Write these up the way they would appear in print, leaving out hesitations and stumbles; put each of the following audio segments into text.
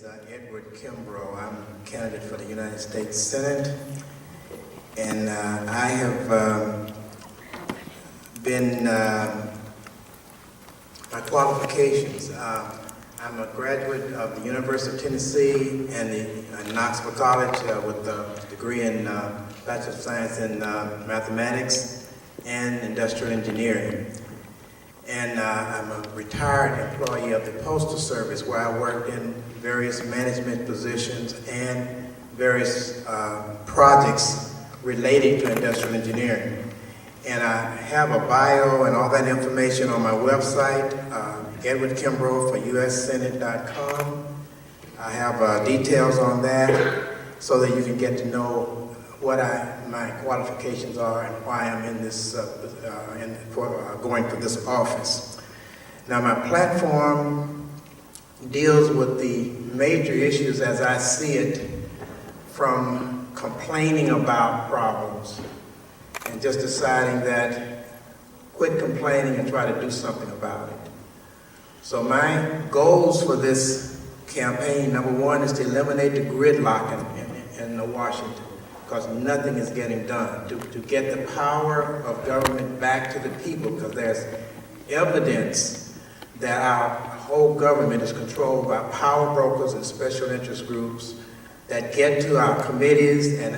Edward Kimbrough. I'm a candidate for the United States Senate, and I have been, my qualifications, I'm a graduate of the University of Tennessee and the Knoxville College with a degree in Bachelor of Science in Mathematics and Industrial Engineering. And I'm a retired employee of the Postal Service, where I worked in various management positions and various projects related to industrial engineering. And I have a bio and all that information on my website, Edward Kimbrough for USSenate.com. I have details on that so that you can get to know what my qualifications are and why I'm in this, going for this office. Now, my platform deals with the major issues as I see it, from complaining about problems and just deciding that quit complaining and try to do something about it. So my goals for this campaign, number one, is to eliminate the gridlock in Washington, because nothing is getting done, to get the power of government back to the people, because there's evidence that our whole government is controlled by power brokers and special interest groups that get to our committees and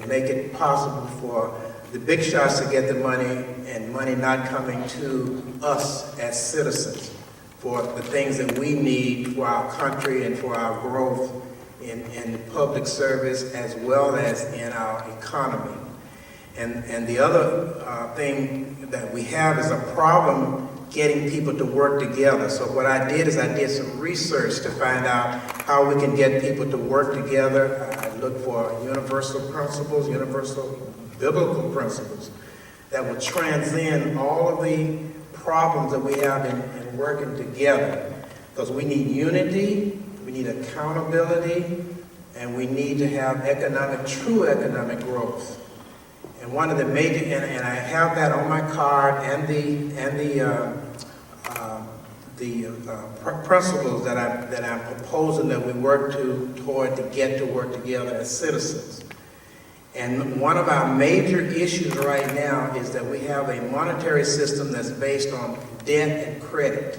make it possible for the big shots to get the money, and money not coming to us as citizens for the things that we need for our country and for our growth in public service as well as in our economy. And the other thing that we have is a problem getting people to work together. So what I did is I did some research to find out how we can get people to work together. I looked for universal principles, universal biblical principles that will transcend all of the problems that we have in working together. Because we need unity, we need accountability, and we need to have true economic growth. And one of the major, and I have that on my card, and the principles that I'm proposing that we work toward to get to work together as citizens. And one of our major issues right now is that we have a monetary system that's based on debt and credit,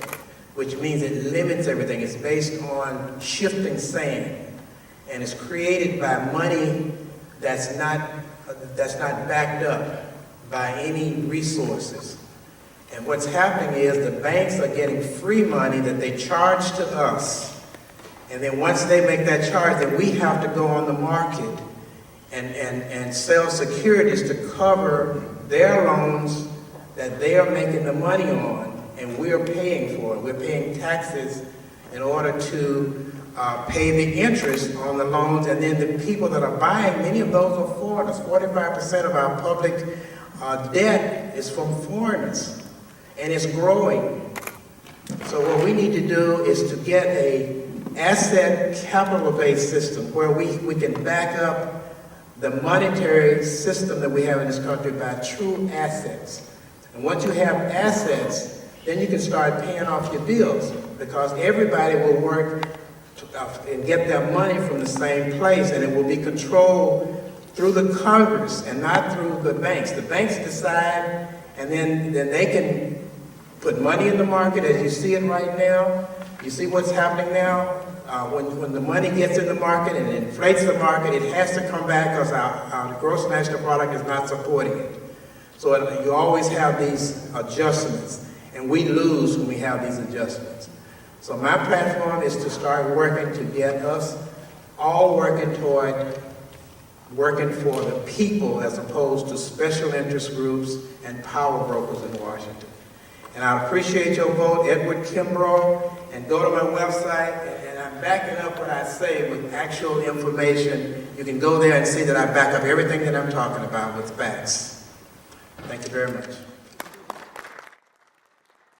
which means it limits everything. It's based on shifting sand, and it's created by money that's not backed up by any resources. And what's happening is the banks are getting free money that they charge to us, and then once they make that charge, then we have to go on the market and sell securities to cover their loans that they are making the money on, and we're paying for it. We're paying taxes in order to pay the interest on the loans, and then the people that are buying, many of those are foreigners. 45% of our public debt is from foreigners, and it's growing. So what we need to do is to get a asset capital-based system where we can back up the monetary system that we have in this country by true assets. And once you have assets, then you can start paying off your bills, because everybody will work and get their money from the same place, and it will be controlled through the Congress and not through the banks. The banks decide, and then they can put money in the market as you see it right now. You see what's happening now? When the money gets in the market and it inflates the market, it has to come back because our gross national product is not supporting it. So you always have these adjustments, and we lose when we have these adjustments. So my platform is to start working to get us all working toward working for the people as opposed to special interest groups and power brokers in Washington. And I appreciate your vote, Edward Kimbrough, and go to my website, and I'm backing up what I say with actual information. You can go there and see that I back up everything that I'm talking about with facts. Thank you very much.